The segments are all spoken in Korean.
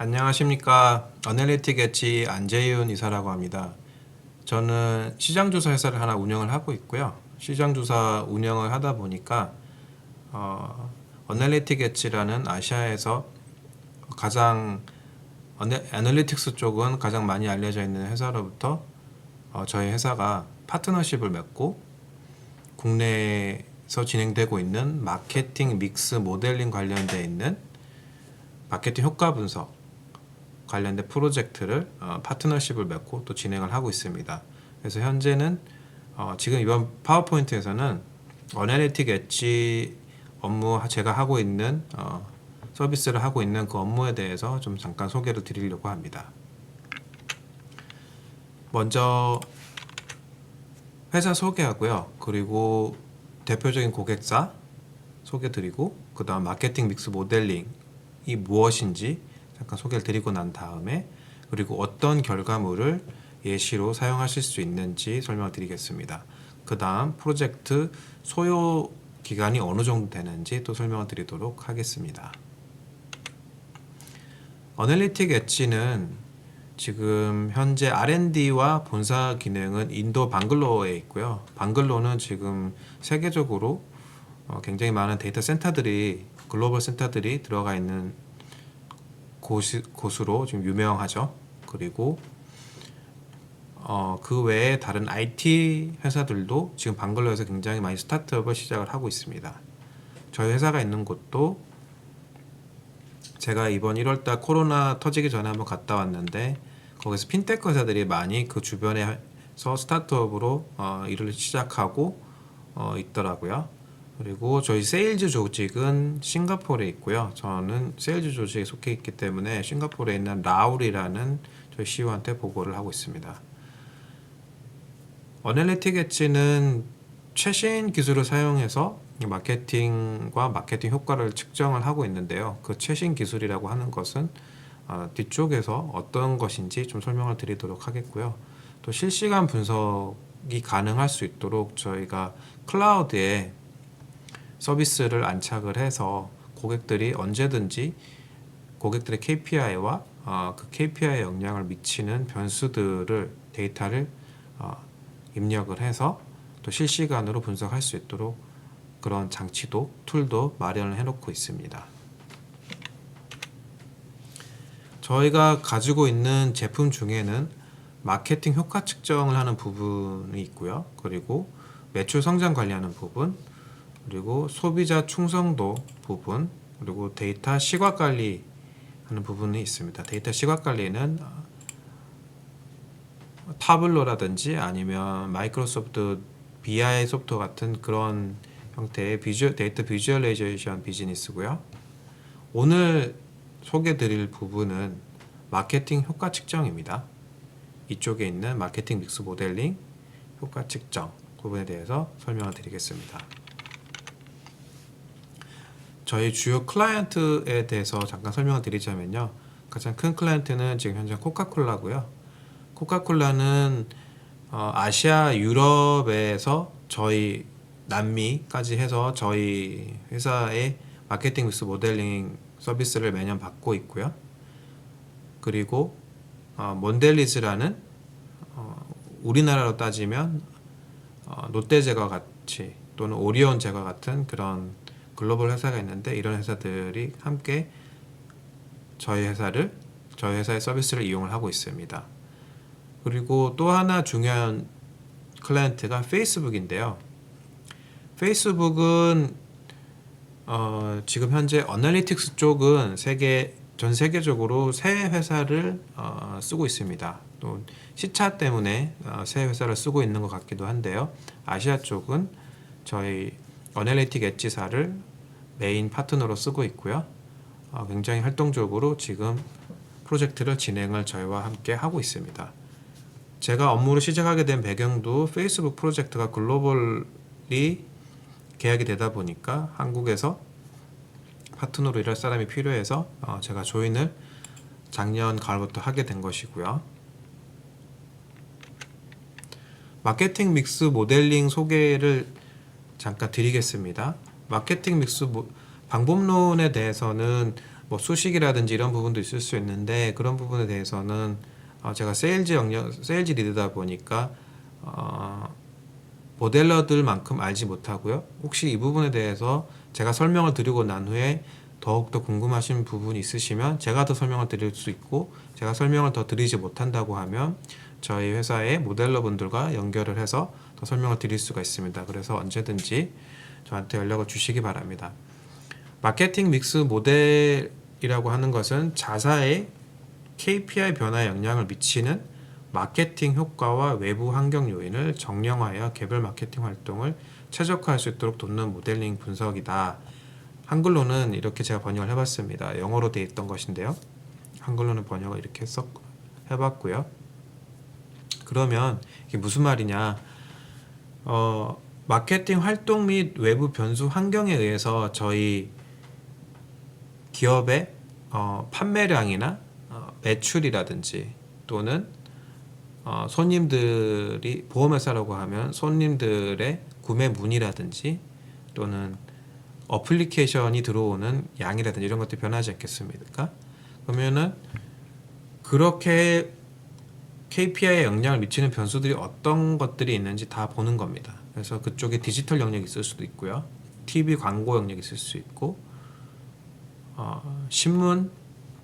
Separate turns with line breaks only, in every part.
안녕하십니까. 어널리틱 엣지 안재윤 이사라고 합니다. 저는 시장조사 회사를 하나 운영을 하고 있고요. 시장조사 운영을 하다 보니까 어널리틱 엣지라는 아시아에서 가장 애널리틱스 쪽은 가장 많이 알려져 있는 회사로부터 저희 회사가 파트너십을 맺고 국내에서 진행되고 있는 마케팅 믹스 모델링 관련되어 있는 마케팅 효과 분석 관련된 프로젝트를 파트너십을 맺고 또 진행을 하고 있습니다. 그래서 현재는 지금 이번 파워포인트에서는 어널리틱 엣지 업무 제가 하고 있는 서비스를 하고 있는 그 업무에 대해서 좀 잠깐 소개를 드리려고 합니다. 먼저 회사 소개하고요. 그리고 대표적인 고객사 소개드리고 그 다음 마케팅 믹스 모델링이 무엇인지 잠깐 소개를 드리고 난 다음에 그리고 어떤 결과물을 예시로 사용하실 수 있는지 설명을 드리겠습니다. 그 다음 프로젝트 소요 기간이 어느 정도 되는지 또 설명을 드리도록 하겠습니다. 어널리틱 엣지는 지금 현재 R&D와 본사 기능은 인도 방글로어에 있고요. 방글로어는 지금 세계적으로 굉장히 많은 데이터 센터들이 글로벌 센터들이 들어가 있는 곳으로 지금 유명하죠. 그리고 그 외에 다른 IT 회사들도 지금 방글로에서 굉장히 많이 스타트업을 시작을 하고 있습니다. 저희 회사가 있는 곳도 제가 이번 1월달 코로나 터지기 전에 한번 갔다 왔는데 거기서 핀테크 회사들이 많이 그 주변에서 스타트업으로 일을 시작하고 있더라고요. 그리고 저희 세일즈 조직은 싱가포르에 있고요. 저는 세일즈 조직에 속해 있기 때문에 싱가포르에 있는 라울이라는 저희 CEO한테 보고를 하고 있습니다. 어널리틱 엣지는 최신 기술을 사용해서 마케팅과 마케팅 효과를 측정을 하고 있는데요. 그 최신 기술이라고 하는 것은 뒤쪽에서 어떤 것인지 좀 설명을 드리도록 하겠고요. 또 실시간 분석이 가능할 수 있도록 저희가 클라우드에 서비스를 안착을 해서 고객들이 언제든지 고객들의 KPI와 그 KPI에 영향을 미치는 변수들을 데이터를 입력을 해서 또 실시간으로 분석할 수 있도록 그런 장치도 툴도 마련을 해놓고 있습니다. 저희가 가지고 있는 제품 중에는 마케팅 효과 측정을 하는 부분이 있고요. 그리고 매출 성장 관리하는 부분, 그리고 소비자 충성도 부분, 그리고 데이터 시각 관리 하는 부분이 있습니다. 데이터 시각 관리는 타블로라든지 아니면 마이크로소프트 BI 소프트 같은 그런 형태의 데이터 비주얼라이제이션 비즈니스고요. 오늘 소개드릴 부분은 마케팅 효과 측정입니다. 이쪽에 있는 마케팅 믹스 모델링 효과 측정 부분에 대해서 설명을 드리겠습니다. 저희 주요 클라이언트에 대해서 잠깐 설명을 드리자면요. 가장 큰 클라이언트는 지금 현재 코카콜라고요. 코카콜라는 아시아, 유럽에서 저희 남미까지 해서 저희 회사의 마케팅 믹스 모델링 서비스를 매년 받고 있고요. 그리고 몬델리즈라는 우리나라로 따지면 롯데제과 같이 또는 오리온제과 같은 그런 글로벌 회사가 있는데 이런 회사들이 함께 저희 회사의 서비스를 이용을 하고 있습니다. 그리고 또 하나 중요한 클라이언트가 페이스북인데요. 페이스북은 지금 현재 어널리틱스 쪽은 전 세계적으로 새 회사를 쓰고 있습니다. 또 시차 때문에 새 회사를 쓰고 있는 것 같기도 한데요. 아시아 쪽은 저희 어널리틱 엣지사를 메인 파트너로 쓰고 있고요. 굉장히 활동적으로 지금 프로젝트를 진행을 저희와 함께 하고 있습니다. 제가 업무를 시작하게 된 배경도 페이스북 프로젝트가 글로벌리 계약이 되다 보니까 한국에서 파트너로 일할 사람이 필요해서 제가 조인을 작년 가을부터 하게 된 것이고요. 마케팅 믹스 모델링 소개를 잠깐 드리겠습니다. 마케팅 믹스 방법론에 대해서는 뭐 수식이라든지 이런 부분도 있을 수 있는데 그런 부분에 대해서는 제가 세일즈 리드다 보니까 모델러들만큼 알지 못하고요. 혹시 이 부분에 대해서 제가 설명을 드리고 난 후에 더욱더 궁금하신 부분이 있으시면 제가 더 설명을 드릴 수 있고, 제가 설명을 더 드리지 못한다고 하면 저희 회사의 모델러 분들과 연결을 해서 더 설명을 드릴 수가 있습니다. 그래서 언제든지 저한테 연락을 주시기 바랍니다. 마케팅 믹스 모델이라고 하는 것은 자사의 KPI 변화에 영향을 미치는 마케팅 효과와 외부 환경 요인을 정량하여 개별 마케팅 활동을 최적화할 수 있도록 돕는 모델링 분석이다. 한글로는 이렇게 제가 번역을 해봤습니다. 영어로 되어 있던 것인데요. 한글로는 번역을 이렇게 해봤고요. 그러면 이게 무슨 말이냐? 마케팅 활동 및 외부 변수 환경에 의해서 저희 기업의 판매량이나 매출이라든지 또는 손님들이 보험회사라고 하면 손님들의 구매 문의라든지 또는 어플리케이션이 들어오는 양이라든지 이런 것들이 변하지 않겠습니까? 그러면은 그렇게 KPI에 영향을 미치는 변수들이 어떤 것들이 있는지 다 보는 겁니다. 그래서 그쪽에 디지털 영역이 있을 수도 있고요. TV 광고 영역이 있을 수 있고 신문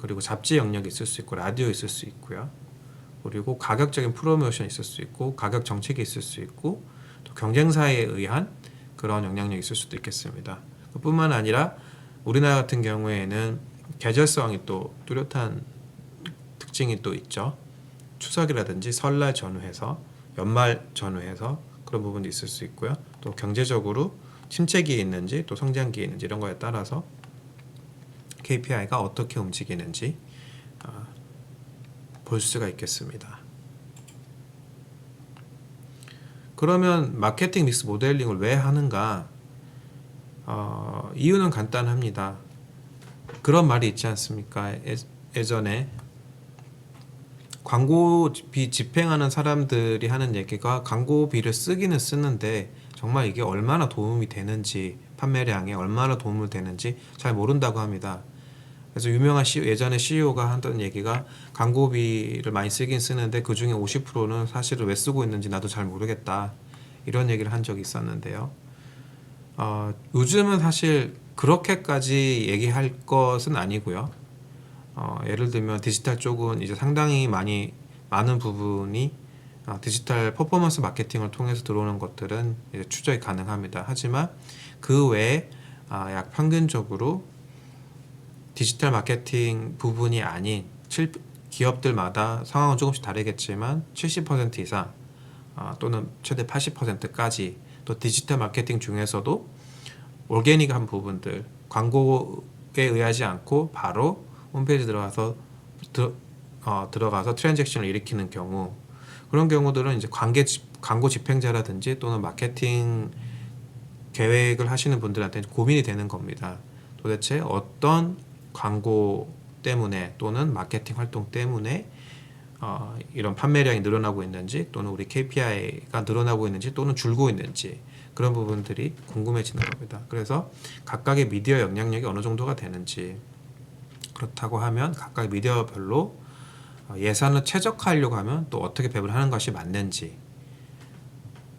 그리고 잡지 영역이 있을 수 있고 라디오 있을 수 있고요. 그리고 가격적인 프로모션이 있을 수 있고 가격 정책이 있을 수 있고 또 경쟁사에 의한 그런 영향력이 있을 수도 있겠습니다. 뿐만 아니라 우리나라 같은 경우에는 계절성이 또 뚜렷한 특징이 또 있죠. 추석이라든지 설날 전후해서 연말 전후해서 그런 부분도 있을 수 있고요. 또 경제적으로 침체기에 있는지 또 성장기에 있는지 이런 거에 따라서 KPI가 어떻게 움직이는지 볼 수가 있겠습니다. 그러면 마케팅 믹스 모델링을 왜 하는가? 이유는 간단합니다. 그런 말이 있지 않습니까? 예전에 광고비 집행하는 사람들이 하는 얘기가 광고비를 쓰기는 쓰는데 정말 이게 얼마나 도움이 되는지, 판매량에 얼마나 도움이 되는지 잘 모른다고 합니다. 그래서 유명한 예전에 CEO가 하던 얘기가 광고비를 많이 쓰긴 쓰는데 그 중에 50%는 사실은 왜 쓰고 있는지 나도 잘 모르겠다, 이런 얘기를 한 적이 있었는데요. 요즘은 사실 그렇게까지 얘기할 것은 아니고요. 예를 들면 디지털 쪽은 이제 상당히 많은 부분이 디지털 퍼포먼스 마케팅을 통해서 들어오는 것들은 이제 추적이 가능합니다. 하지만 그 외에 약 평균적으로 디지털 마케팅 부분이 아닌 기업들마다 상황은 조금씩 다르겠지만 70% 이상 또는 최대 80%까지 또 디지털 마케팅 중에서도 오르게닉한 부분들, 광고에 의하지 않고 바로 홈페이지 들어가서 트랜잭션을 일으키는 경우, 그런 경우들은 이제 광고 집행자라든지 또는 마케팅 계획을 하시는 분들한테 고민이 되는 겁니다. 도대체 어떤 광고 때문에 또는 마케팅 활동 때문에 이런 판매량이 늘어나고 있는지 또는 우리 KPI가 늘어나고 있는지 또는 줄고 있는지, 그런 부분들이 궁금해지는 겁니다. 그래서 각각의 미디어 영향력이 어느 정도가 되는지, 그렇다고 하면 각각 미디어별로 예산을 최적화하려고 하면 또 어떻게 배분을 하는 것이 맞는지,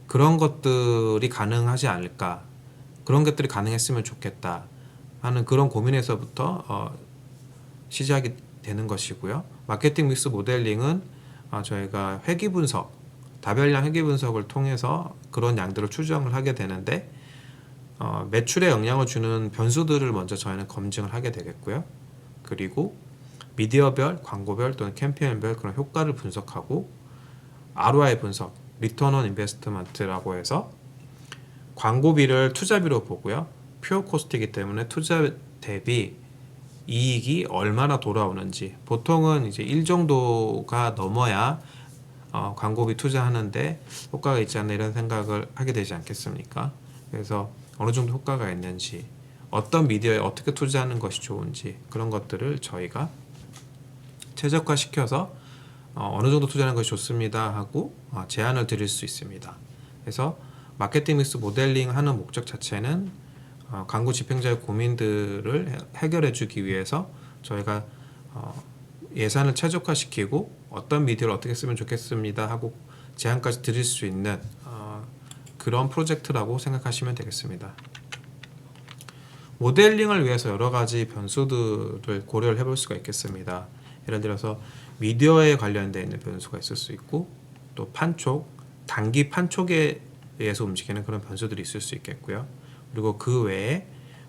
그런 것들이 가능하지 않을까, 그런 것들이 가능했으면 좋겠다 하는 그런 고민에서부터 시작이 되는 것이고요. 마케팅 믹스 모델링은 저희가 회귀 분석, 다별량 회귀 분석을 통해서 그런 양들을 추정을 하게 되는데 매출에 영향을 주는 변수들을 먼저 저희는 검증을 하게 되겠고요. 그리고 미디어별, 광고별 또는 캠페인별 그런 효과를 분석하고 ROI 분석, 리턴 온 인베스트먼트라고 해서 광고비를 투자비로 보고요. 퓨어 코스트이기 때문에 투자 대비 이익이 얼마나 돌아오는지, 보통은 이제 1 정도가 넘어야 광고비 투자하는데 효과가 있지 않나 이런 생각을 하게 되지 않겠습니까? 그래서 어느 정도 효과가 있는지, 어떤 미디어에 어떻게 투자하는 것이 좋은지, 그런 것들을 저희가 최적화시켜서 어느 정도 투자하는 것이 좋습니다 하고 제안을 드릴 수 있습니다. 그래서 마케팅 믹스 모델링 하는 목적 자체는 광고 집행자의 고민들을 해결해 주기 위해서 저희가 예산을 최적화시키고 어떤 미디어를 어떻게 쓰면 좋겠습니다 하고 제안까지 드릴 수 있는 그런 프로젝트라고 생각하시면 되겠습니다. 모델링을 위해서 여러 가지 변수들을 고려를 해볼 수가 있겠습니다. 예를 들어서 미디어에 관련되어 있는 변수가 있을 수 있고, 또 판촉, 단기 판촉에 의해서 움직이는 그런 변수들이 있을 수 있겠고요. 그리고 그 외에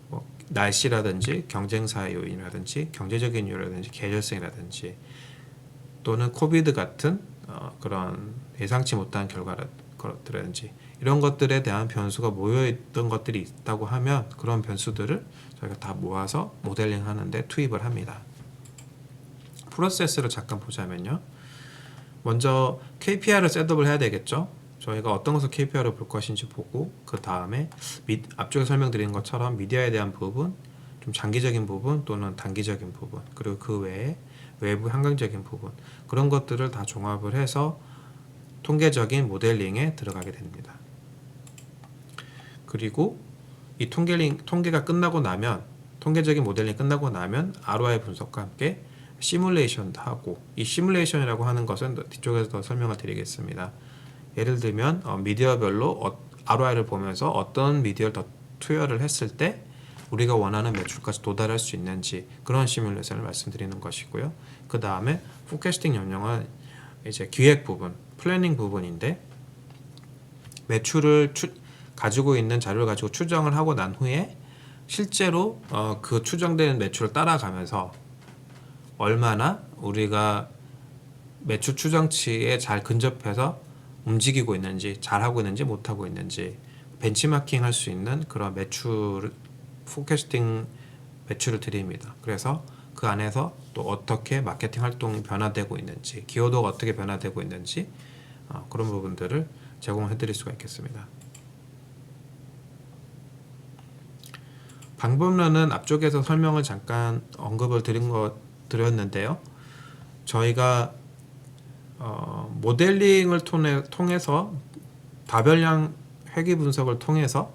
뭐 날씨라든지 경쟁사의 요인이라든지 경제적인 요인이라든지 계절성이라든지 또는 코비드 같은 그런 예상치 못한 결과라든지 이런 것들에 대한 변수가 모여있던 것들이 있다고 하면 그런 변수들을 저희가 다 모아서 모델링 하는데 투입을 합니다. 프로세스를 잠깐 보자면요. 먼저 KPI를 셋업을 해야 되겠죠. 저희가 어떤 것을 KPI로 볼 것인지 보고 그 다음에 앞쪽에 설명드린 것처럼 미디어에 대한 부분, 좀 장기적인 부분 또는 단기적인 부분, 그리고 그 외에 외부 환경적인 부분, 그런 것들을 다 종합을 해서 통계적인 모델링에 들어가게 됩니다. 그리고 이 통계가 끝나고 나면, 통계적인 모델링이 끝나고 나면 ROI 분석과 함께 시뮬레이션도 하고, 이 시뮬레이션이라고 하는 것은 뒤쪽에서 더 설명을 드리겠습니다. 예를 들면 미디어별로 ROI를 보면서 어떤 미디어를 더 투여를 했을 때 우리가 원하는 매출까지 도달할 수 있는지, 그런 시뮬레이션을 말씀드리는 것이고요. 그 다음에 포캐스팅 영역은 이제 기획 부분, 플래닝 부분인데, 매출을 가지고 있는 자료를 가지고 추정을 하고 난 후에 실제로 그 추정된 매출을 따라가면서 얼마나 우리가 매출 추정치에 잘 근접해서 움직이고 있는지, 잘하고 있는지 못하고 있는지 벤치마킹 할 수 있는 그런 포캐스팅 매출을 드립니다. 그래서 그 안에서 또 어떻게 마케팅 활동이 변화되고 있는지, 기여도가 어떻게 변화되고 있는지 그런 부분들을 제공해 드릴 수가 있겠습니다. 방법론은 앞쪽에서 설명을 잠깐 언급을 드렸는데요. 저희가 모델링을 통해서 다별량 회귀 분석을 통해서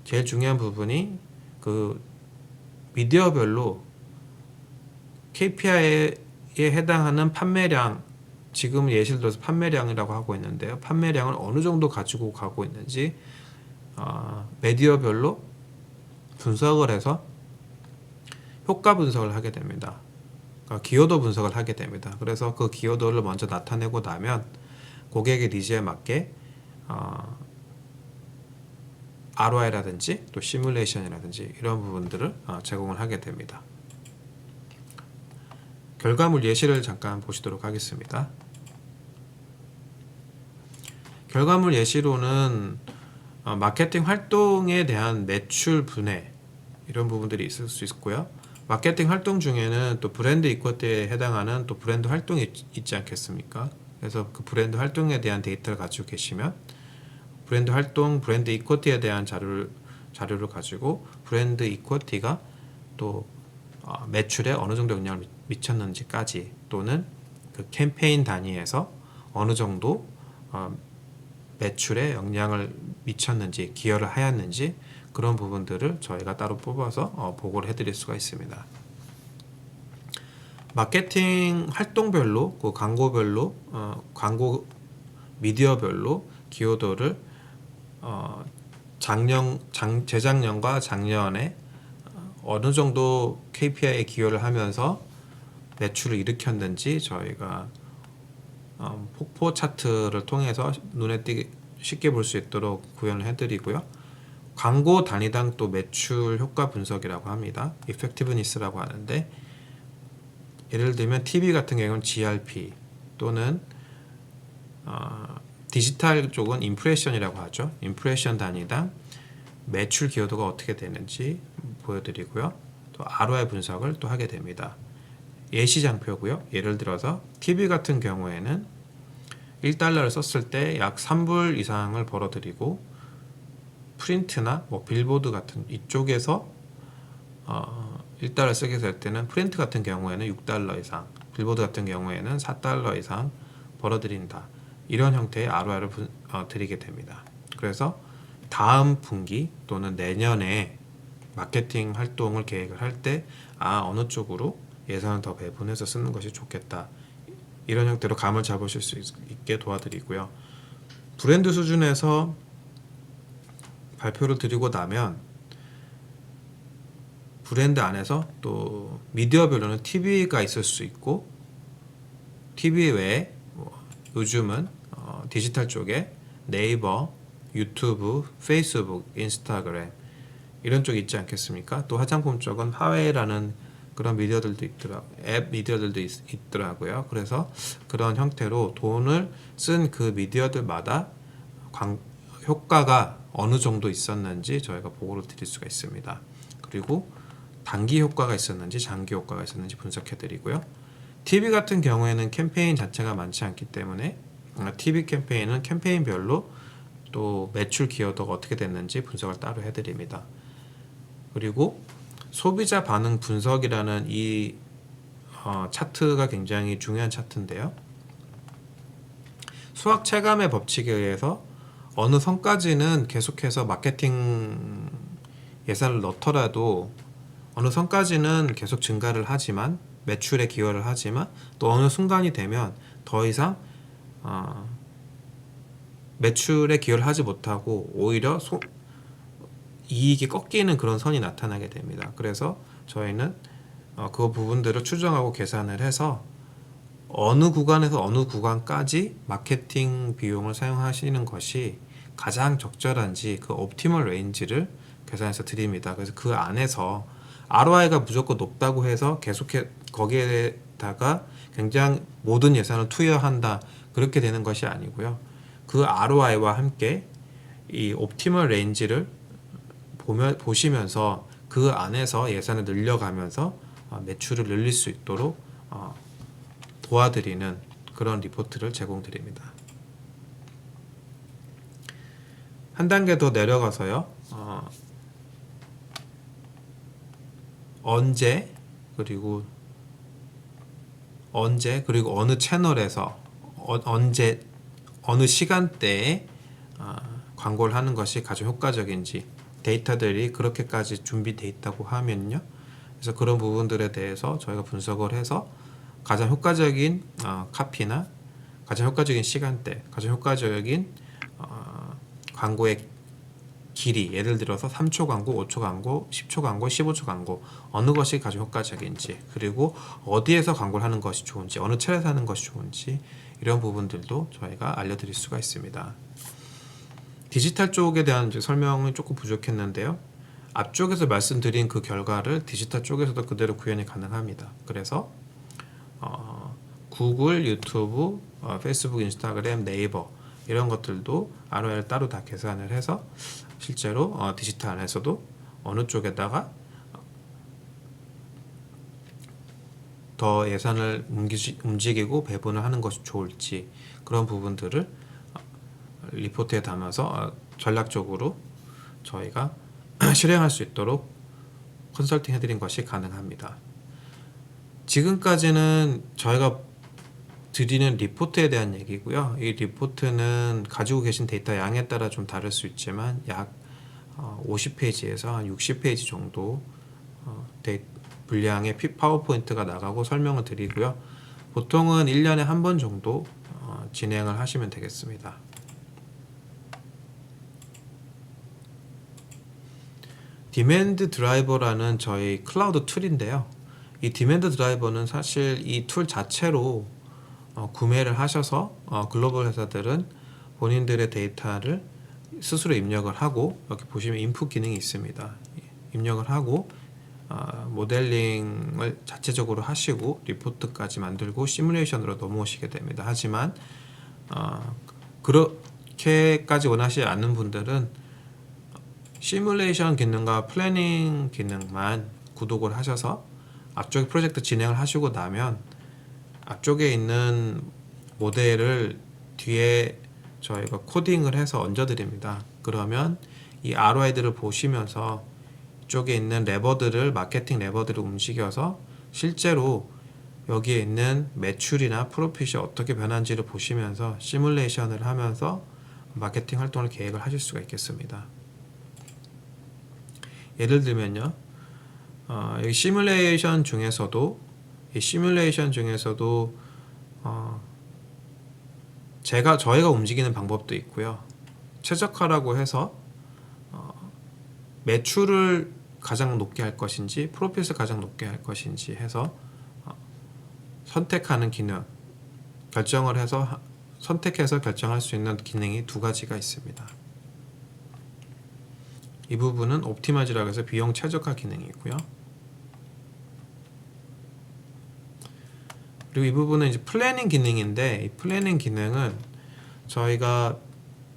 제일 중요한 부분이 그 미디어별로 KPI에 해당하는 판매량, 지금 예시를 들어서 판매량이라고 하고 있는데요. 판매량을 어느 정도 가지고 가고 있는지 미디어별로 분석을 해서 효과 분석을 하게 됩니다. 그러니까 기여도 분석을 하게 됩니다. 그래서 그 기여도를 먼저 나타내고 나면 고객의 니즈에 맞게 ROI라든지 또 시뮬레이션이라든지 이런 부분들을 제공을 하게 됩니다. 결과물 예시를 잠깐 보시도록 하겠습니다. 결과물 예시로는 마케팅 활동에 대한 매출 분해, 이런 부분들이 있을 수 있고요. 마케팅 활동 중에는 또 브랜드 이퀄티에 해당하는 또 브랜드 활동이 있지 않겠습니까? 그래서 그 브랜드 활동에 대한 데이터를 가지고 계시면 브랜드 활동, 브랜드 이퀄티에 대한 자료를 가지고 브랜드 이퀄티가 또 매출에 어느 정도 영향을 미쳤는지까지, 또는 그 캠페인 단위에서 어느 정도 매출에 영향을 미쳤는지, 기여를 하였는지, 그런 부분들을 저희가 따로 뽑아서 보고를 해드릴 수가 있습니다. 마케팅 활동별로, 그 광고별로, 광고 미디어별로 기여도를 재작년과 작년에 어느 정도 KPI에 기여를 하면서 매출을 일으켰는지 저희가 폭포 차트를 통해서 눈에 띄게 쉽게 볼 수 있도록 구현을 해드리고요. 광고 단위당 또 매출 효과 분석이라고 합니다. 이펙티브니스라고 하는데, 예를 들면 TV 같은 경우는 GRP, 또는 디지털 쪽은 임프레션이라고 하죠. 임프레션 단위당 매출 기여도가 어떻게 되는지 보여드리고요. 또 ROI 분석을 또 하게 됩니다. 예시장표고요. 예를 들어서 TV 같은 경우에는 1달러를 썼을 때 약 3불 이상을 벌어들이고, 프린트나 뭐 빌보드 같은 이쪽에서 1달러 쓰게 될 때는 프린트 같은 경우에는 6달러 이상, 빌보드 같은 경우에는 4달러 이상 벌어들인다. 이런 형태의 ROI를 드리게 됩니다. 그래서 다음 분기 또는 내년에 마케팅 활동을 계획을 할 때 어느 쪽으로 예산을 더 배분해서 쓰는 것이 좋겠다, 이런 형태로 감을 잡으실 수 있게 도와드리고요. 브랜드 수준에서 발표를 드리고 나면 브랜드 안에서 또 미디어별로는 TV가 있을 수 있고, TV 외에 요즘은 디지털 쪽에 네이버, 유튜브, 페이스북, 인스타그램 이런 쪽이 있지 않겠습니까? 또 화장품 쪽은 화웨이라는 그런 미디어들도 앱 미디어들도 있더라고요. 그래서 그런 형태로 돈을 쓴 그 미디어들마다 효과가 어느 정도 있었는지 저희가 보고를 드릴 수가 있습니다. 그리고 단기 효과가 있었는지 장기 효과가 있었는지 분석해 드리고요. TV 같은 경우에는 캠페인 자체가 많지 않기 때문에 TV 캠페인은 캠페인별로 또 매출 기여도가 어떻게 됐는지 분석을 따로 해드립니다. 그리고 소비자 반응 분석이라는 이 차트가 굉장히 중요한 차트인데요. 수학 체감의 법칙에 의해서 어느 선까지는 계속해서 마케팅 예산을 넣더라도 어느 선까지는 계속 증가를 하지만, 매출에 기여를 하지만, 또 어느 순간이 되면 더 이상 매출에 기여를 하지 못하고 오히려 이익이 꺾이는 그런 선이 나타나게 됩니다. 그래서 저희는 그 부분들을 추정하고 계산을 해서 어느 구간에서 어느 구간까지 마케팅 비용을 사용하시는 것이 가장 적절한지 그 옵티멀 레인지를 계산해서 드립니다. 그래서 그 안에서 ROI가 무조건 높다고 해서 계속해 거기에다가 굉장히 모든 예산을 투여한다, 그렇게 되는 것이 아니고요. 그 ROI와 함께 이 옵티멀 레인지를 보시면서 그 안에서 예산을 늘려가면서 매출을 늘릴 수 있도록 도와드리는 그런 리포트를 제공드립니다. 한 단계 더 내려가서요. 언제 그리고 어느 채널에서 언제 어느 시간대에 광고를 하는 것이 가장 효과적인지, 데이터들이 그렇게까지 준비되어 있다고 하면요. 그래서 그런 부분들에 대해서 저희가 분석을 해서 가장 효과적인 카피나 가장 효과적인 시간대, 가장 효과적인 광고의 길이, 예를 들어서 3초 광고, 5초 광고, 10초 광고, 15초 광고 어느 것이 가장 효과적인지, 그리고 어디에서 광고를 하는 것이 좋은지, 어느 채널에서 하는 것이 좋은지, 이런 부분들도 저희가 알려드릴 수가 있습니다. 디지털 쪽에 대한 설명이 조금 부족했는데요. 앞쪽에서 말씀드린 그 결과를 디지털 쪽에서도 그대로 구현이 가능합니다. 그래서 구글, 유튜브, 페이스북, 인스타그램, 네이버 이런 것들도 ROI를 따로 다 계산을 해서 실제로 디지털 안에서도 어느 쪽에다가 더 예산을 움직이고 배분을 하는 것이 좋을지, 그런 부분들을 리포트에 담아서 전략적으로 저희가 실행할 수 있도록 컨설팅 해드린 것이 가능합니다. 지금까지는 저희가 드리는 리포트에 대한 얘기고요. 이 리포트는 가지고 계신 데이터 양에 따라 좀 다를 수 있지만 약 50페이지에서 한 60페이지 정도 분량의 파워포인트가 나가고 설명을 드리고요. 보통은 1년에 한 번 정도 진행을 하시면 되겠습니다. 디맨드 드라이버라는 저희 클라우드 툴인데요. 이 디맨드 드라이버는 사실 이 툴 자체로 구매를 하셔서 글로벌 회사들은 본인들의 데이터를 스스로 입력을 하고, 여기 보시면 인풋 기능이 있습니다. 입력을 하고 모델링을 자체적으로 하시고 리포트까지 만들고 시뮬레이션으로 넘어오시게 됩니다. 하지만 그렇게까지 원하시지 않는 분들은 시뮬레이션 기능과 플래닝 기능만 구독을 하셔서 앞쪽에 프로젝트 진행을 하시고 나면 앞쪽에 있는 모델을 뒤에 저희가 코딩을 해서 얹어드립니다. 그러면 이 ROI들을 보시면서 이쪽에 있는 레버들을, 마케팅 레버들을 움직여서 실제로 여기에 있는 매출이나 프로핏이 어떻게 변한지를 보시면서 시뮬레이션을 하면서 마케팅 활동을 계획을 하실 수가 있겠습니다. 예를 들면요, 여기 시뮬레이션 중에서도 저희가 움직이는 방법도 있고요. 최적화라고 해서 매출을 가장 높게 할 것인지 프로핏을 가장 높게 할 것인지 해서 선택하는 기능, 선택해서 결정할 수 있는 기능이 두 가지가 있습니다. 이 부분은 옵티마이즈라고 해서 비용 최적화 기능이 있고요. 그리고 이 부분은 이제 플래닝 기능인데, 이 플래닝 기능은 저희가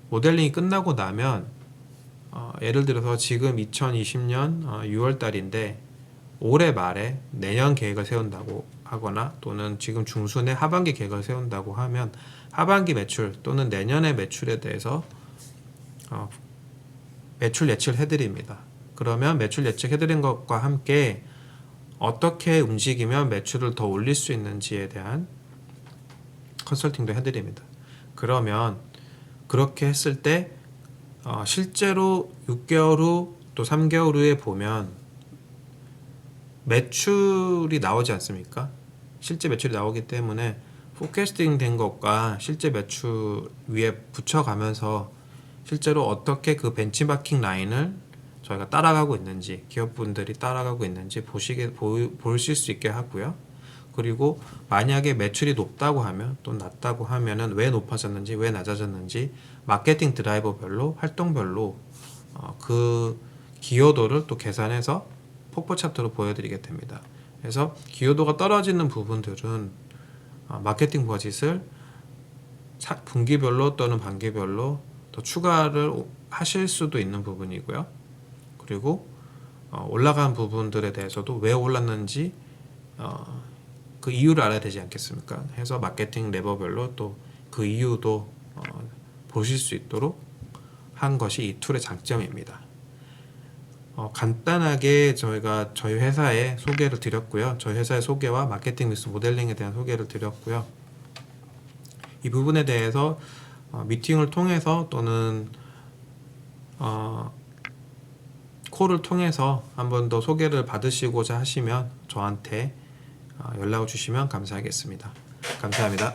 모델링이 끝나고 나면 예를 들어서 지금 2020년 6월 달인데 올해 말에 내년 계획을 세운다고 하거나 또는 지금 중순에 하반기 계획을 세운다고 하면 하반기 매출 또는 내년의 매출에 대해서 매출 예측을 해드립니다. 그러면 매출 예측해드린 것과 함께 어떻게 움직이면 매출을 더 올릴 수 있는지에 대한 컨설팅도 해드립니다. 그러면 그렇게 했을 때 실제로 6개월 후 또 3개월 후에 보면 매출이 나오지 않습니까? 실제 매출이 나오기 때문에 포캐스팅 된 것과 실제 매출 위에 붙여가면서 실제로 어떻게 그 벤치마킹 라인을 저희가 따라가고 있는지, 기업분들이 따라가고 있는지 보실 수 있게 하고요. 그리고 만약에 매출이 높다고 하면 또 낮다고 하면은 왜 높아졌는지 왜 낮아졌는지 마케팅 드라이버별로 활동별로 그 기여도를 또 계산해서 폭포 차트로 보여드리게 됩니다. 그래서 기여도가 떨어지는 부분들은 마케팅 버짓을 분기별로 또는 반기별로 더 추가를 하실 수도 있는 부분이고요. 그리고 올라간 부분들에 대해서도 왜 올랐는지 그 이유를 알아야 되지 않겠습니까? 해서 마케팅 레버별로 또 그 이유도 보실 수 있도록 한 것이 이 툴의 장점입니다. 간단하게 저희 회사의 소개를 드렸고요. 저희 회사의 소개와 마케팅 믹스 모델링에 대한 소개를 드렸고요. 이 부분에 대해서 미팅을 통해서 또는 콜을 통해서 한 번 더 소개를 받으시고자 하시면 저한테 연락을 주시면 감사하겠습니다. 감사합니다.